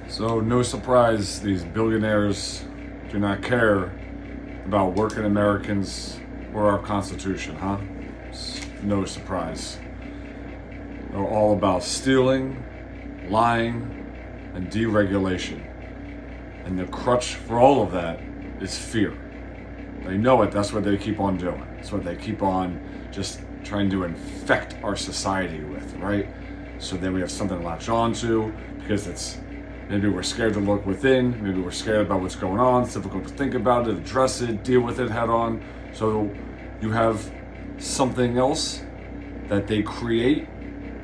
So no surprise, these billionaires do not care about working Americans or our Constitution, huh? It's no surprise. They're all about stealing, lying, and deregulation. And the crutch for all of that is fear. They know it, that's what they keep on doing. That's what they keep on just trying to infect our society with, right? So then we have something to latch on to because it's maybe we're scared to look within, maybe we're scared about what's going on, it's difficult to think about it, address it, deal with it head on. So you have something else that they create,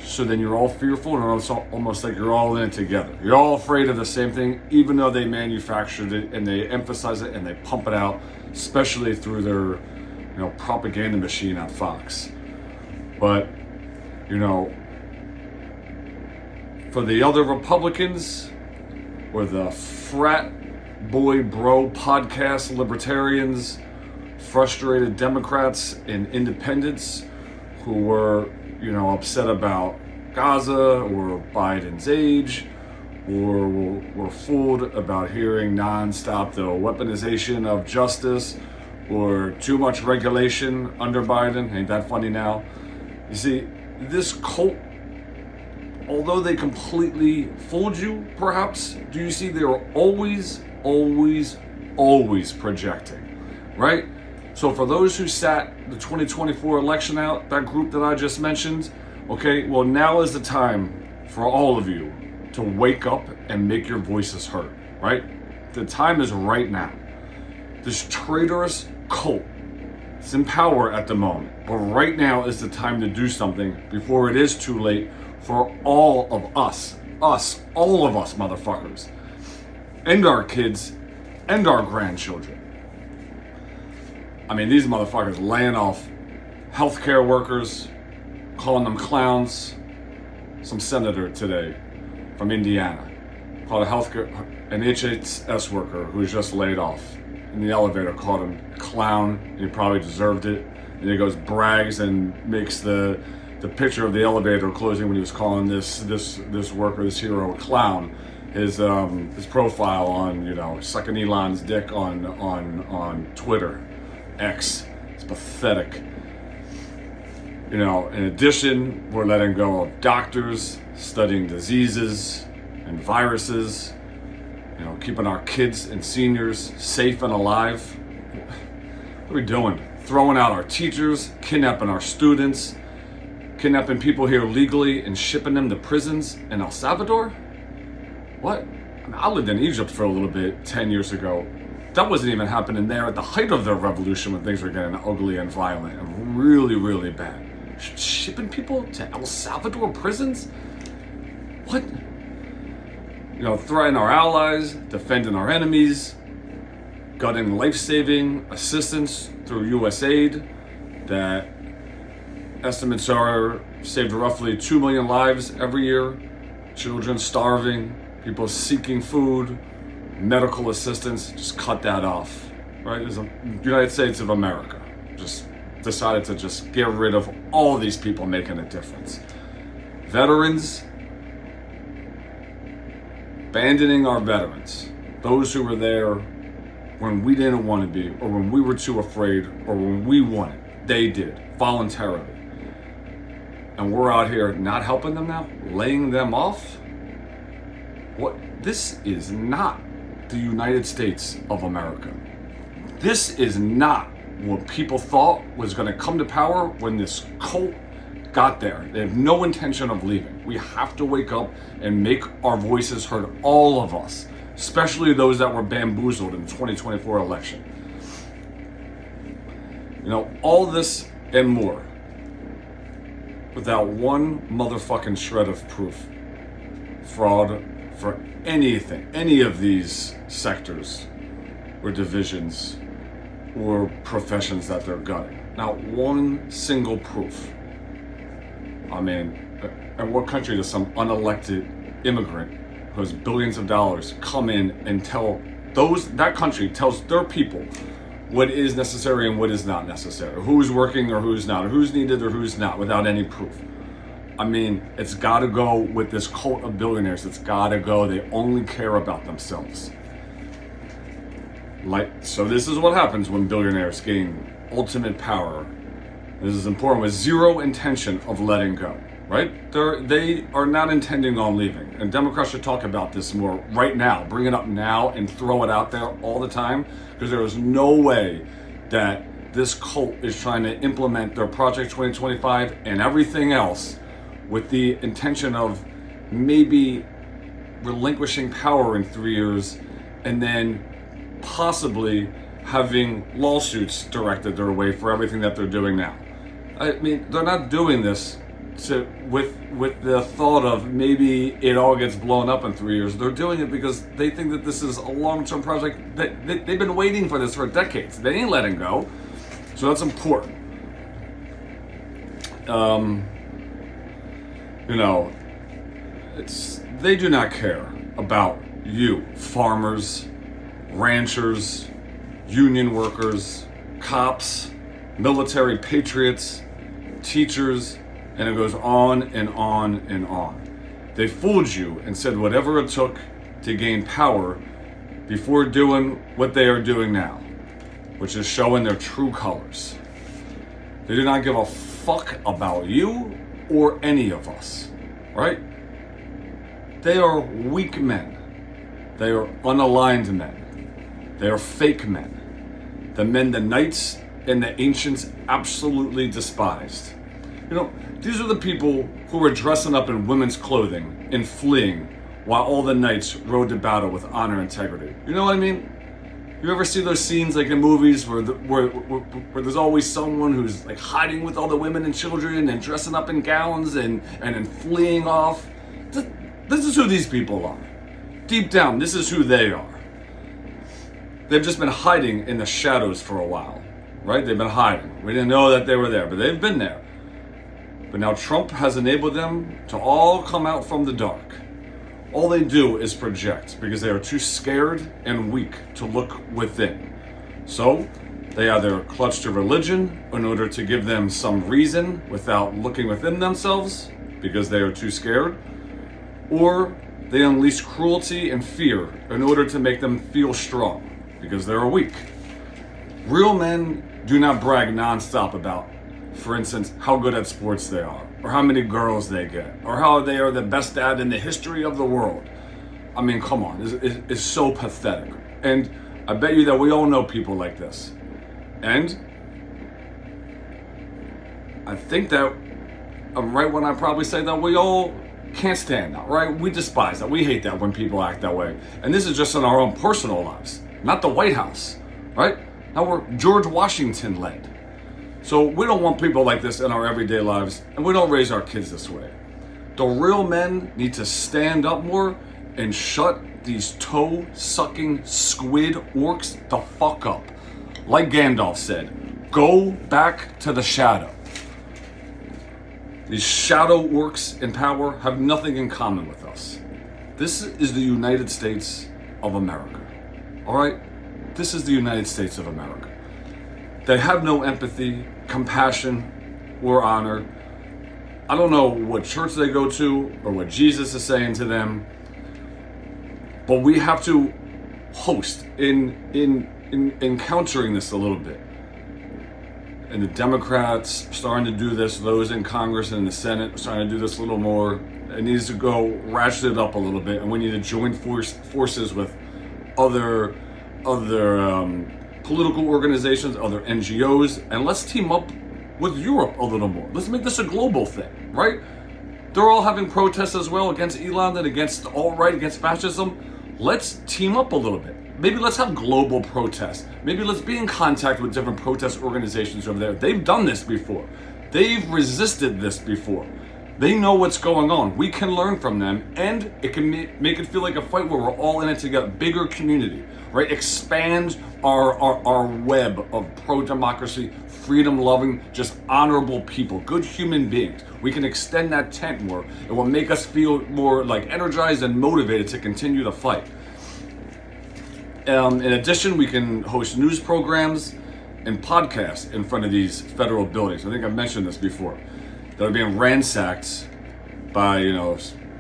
so then you're all fearful and it's almost like you're all in it together. You're all afraid of the same thing, even though they manufactured it and they emphasize it and they pump it out, especially through their propaganda machine at Fox. But, for the other Republicans or the frat boy bro podcast libertarians, frustrated Democrats and independents who were, upset about Gaza or Biden's age, or were fooled about hearing nonstop the weaponization of justice or too much regulation under Biden. Ain't that funny now? You see, this cult, although they completely fooled you, perhaps, do you see they are always projecting, right? So for those who sat the 2024 election out, that group that I just mentioned, okay, well, now is the time for all of you to wake up and make your voices heard, right? The time is right now. This traitorous cult is in power at the moment, but right now is the time to do something before it is too late for all of us, all of us motherfuckers, and our kids, and our grandchildren. I mean, these motherfuckers laying off healthcare workers, calling them clowns. Some senator today from Indiana called an HHS worker who was just laid off in the elevator, called him a clown, and he probably deserved it. And he goes, brags and makes the picture of the elevator closing when he was calling this worker, this hero, a clown. His profile on sucking Elon's dick on Twitter, X. It's pathetic. In addition, we're letting go of doctors studying diseases and viruses, keeping our kids and seniors safe and alive. What are we doing? Throwing out our teachers, kidnapping our students, kidnapping people here legally and shipping them to prisons in El Salvador? What? I lived in Egypt for a little bit 10 years ago. That wasn't even happening there at the height of their revolution when things were getting ugly and violent and really bad. Shipping people to El Salvador prisons? What? Threatening our allies, defending our enemies, gutting life-saving assistance through U.S. aid that estimates are saved roughly 2 million lives every year. Children starving, people seeking food, medical assistance. Just cut that off, right? The United States of America just decided to just get rid of all these people making a difference. Veterans, abandoning our veterans, those who were there when we didn't want to be, or when we were too afraid, or when we wanted. They did, voluntarily. And we're out here not helping them now, laying them off? What? This is not the United States of America. This is not what people thought was going to come to power when this cult got there. They have no intention of leaving. We have to wake up and make our voices heard, all of us, especially those that were bamboozled in the 2024 election. All this and more without one motherfucking shred of proof. Fraud for anything, any of these sectors or divisions or professions that they're gutting. Not one single proof. I mean, in what country does some unelected immigrant who has billions of dollars come in and that country tells their people what is necessary and what is not necessary, who's working or who's not, or who's needed or who's not, without any proof? I mean, it's got to go with this cult of billionaires. It's got to go. They only care about themselves. So this is what happens when billionaires gain ultimate power. This is important, with zero intention of letting go, right? They are not intending on leaving. And Democrats should talk about this more right now. Bring it up now and throw it out there all the time, because there is no way that this cult is trying to implement their Project 2025 and everything else with the intention of maybe relinquishing power in 3 years and then possibly having lawsuits directed their way for everything that they're doing now. I mean, they're not doing this with the thought of maybe it all gets blown up in 3 years. They're doing it because they think that this is a long-term project. They've been waiting for this for decades. They ain't letting go. So that's important. They do not care about you, farmers, ranchers, union workers, cops, military patriots, teachers, and it goes on and on and on. They fooled you and said whatever it took to gain power before doing what they are doing now, which is showing their true colors. They do not give a fuck about you or any of us, right? They are weak men. They are unaligned men. They are fake men. The men the knights and the ancients absolutely despised. These are the people who were dressing up in women's clothing and fleeing while all the knights rode to battle with honor and integrity. You know what I mean? You ever see those scenes like in movies where there's always someone who's like hiding with all the women and children and dressing up in gowns and then fleeing off? This is who these people are. Deep down, this is who they are. They've just been hiding in the shadows for a while, right? They've been hiding. We didn't know that they were there, but they've been there. But now Trump has enabled them to all come out from the dark. All they do is project because they are too scared and weak to look within. So they either clutch to religion in order to give them some reason without looking within themselves because they are too scared, or they unleash cruelty and fear in order to make them feel strong because they are weak. Real men do not brag nonstop about, for instance, how good at sports they are, or how many girls they get, or how they are the best dad in the history of the world. I mean, come on, it's so pathetic. And I bet you that we all know people like this. And I think that I'm right when I probably say that we all can't stand that, right? We despise that. We hate that when people act that way. And this is just in our own personal lives, not the White House, right? Now we're George Washington led. So we don't want people like this in our everyday lives, and we don't raise our kids this way. The real men need to stand up more and shut these toe-sucking squid orcs the fuck up. Like Gandalf said, go back to the shadow. These shadow orcs in power have nothing in common with us. This is the United States of America. All right? This is the United States of America. They have no empathy, compassion, or honor. I don't know what church they go to or what Jesus is saying to them, but we have to host in countering this a little bit. And the Democrats starting to do this, those in Congress and in the Senate are starting to do this a little more. It needs to go ratchet it up a little bit, and we need to join forces with other political organizations, other NGOs, and let's team up with Europe a little more. Let's make this a global thing, right? They're all having protests as well against Elon and against the alt-right, against fascism. Let's team up a little bit. Maybe let's have global protests. Maybe let's be in contact with different protest organizations over there. They've done this before. They've resisted this before. They know what's going on. We can learn from them, and it can make it feel like a fight where we're all in it together. Bigger community, right? Expand our web of pro-democracy, freedom-loving, just honorable people, good human beings. We can extend that tent more. It will make us feel more like energized and motivated to continue the fight. In addition, we can host news programs and podcasts in front of these federal buildings. I think I've mentioned this before. That are being ransacked by,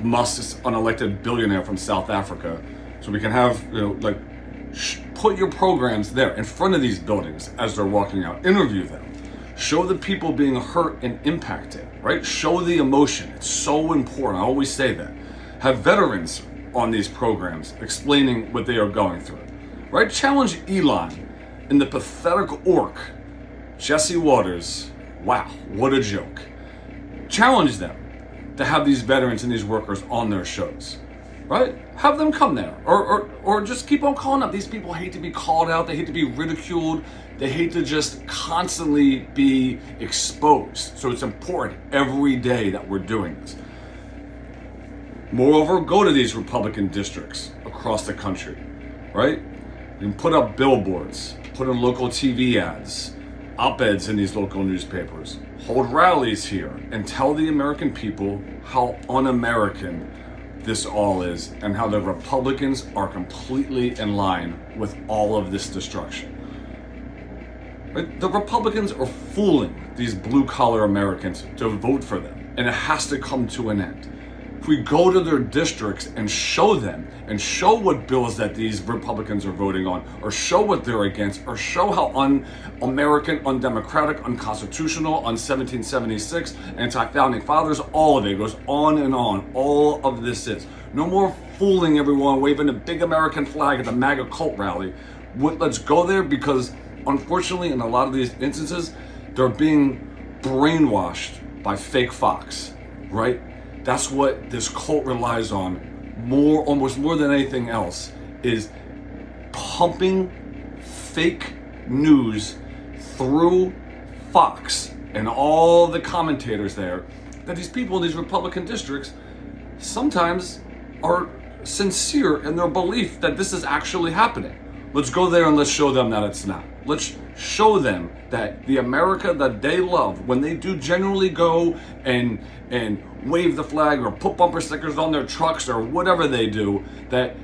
Musk's unelected billionaire from South Africa. So we can have, put your programs there in front of these buildings as they're walking out. Interview them. Show the people being hurt and impacted, right? Show the emotion. It's so important. I always say that. Have veterans on these programs explaining what they are going through, right? Challenge Elon and the pathetic orc, Jesse Waters. Wow, what a joke. Challenge them to have these veterans and these workers on their shows, right? Have them come there, or just keep on calling up. These people hate to be called out. They hate to be ridiculed. They hate to just constantly be exposed. So it's important every day that we're doing this. Moreover, go to these Republican districts across the country, right? You can put up billboards, put in local TV ads, op-eds in these local newspapers, hold rallies here, and tell the American people how un-American this all is and how the Republicans are completely in line with all of this destruction. Right? The Republicans are fooling these blue-collar Americans to vote for them, and it has to come to an end. If we go to their districts and show them and show what bills that these Republicans are voting on, or show what they're against, or show how un-American, undemocratic, unconstitutional, un-1776, anti-founding fathers, all of it goes on and on. All of this is. No more fooling everyone, waving a big American flag at the MAGA cult rally. Let's go there, because unfortunately, in a lot of these instances, they're being brainwashed by fake Fox, right? That's what this cult relies on almost more than anything else, is pumping fake news through Fox and all the commentators there, that these people in these Republican districts sometimes are sincere in their belief that this is actually happening. Let's go there and let's show them that it's not. Let's show them that the America that they love, when they do genuinely go and wave the flag or put bumper stickers on their trucks or whatever they do, that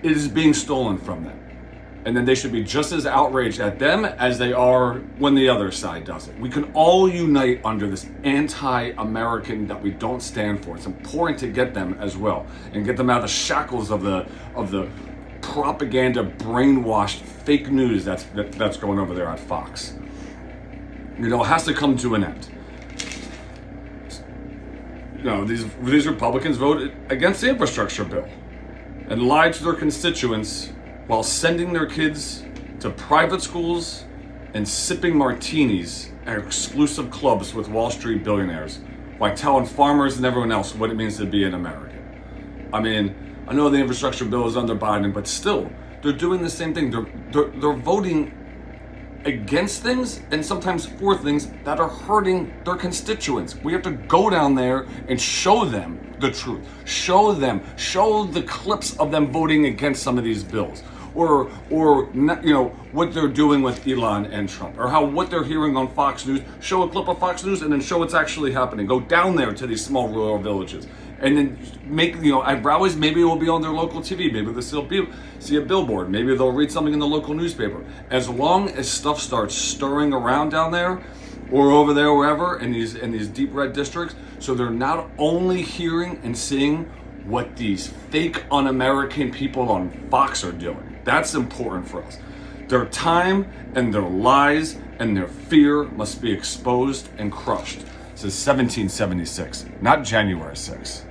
it is being stolen from them. And then they should be just as outraged at them as they are when the other side does it. We can all unite under this anti-American that we don't stand for. It's important to get them as well and get them out of the shackles of the propaganda, brainwashed fake news that's going over there at Fox. It has to come to an end. These Republicans voted against the infrastructure bill and lied to their constituents while sending their kids to private schools and sipping martinis at exclusive clubs with Wall Street billionaires, while telling farmers and everyone else what it means to be an American. I mean, I know the infrastructure bill is under Biden, but still, they're doing the same thing. They're voting against things and sometimes for things that are hurting their constituents. We have to go down there and show them the truth. Show the clips of them voting against some of these bills, or what they're doing with Elon and Trump, or what they're hearing on Fox News. Show a clip of Fox News and then show what's actually happening. Go down there to these small rural villages and then make, at rallies, maybe it will be on their local TV. Maybe they'll see a billboard. Maybe they'll read something in the local newspaper. As long as stuff starts stirring around down there or over there, wherever, in these deep red districts, so they're not only hearing and seeing what these fake un-American people on Fox are doing. That's important for us. Their time and their lies and their fear must be exposed and crushed. This is 1776, not January 6th.